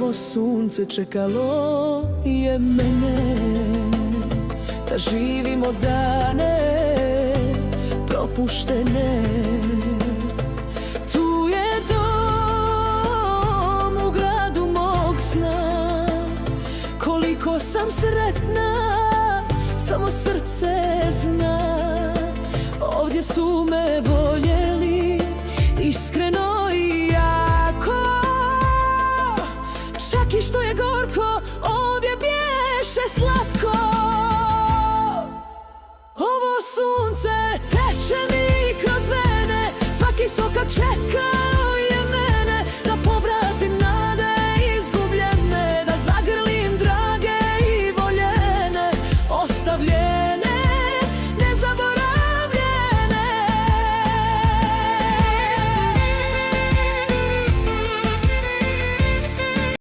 ovo sunce čekalo je mene, da živimo dane propuštene. Tu je dom u gradu mog sna, koliko sam sretna, samo srce zna. Ovdje su me voljeli iskreno i jako, čak i što je gorko, ovdje bješe slatko. Ovo sunce teče mi kroz vene, svaki sokak čeka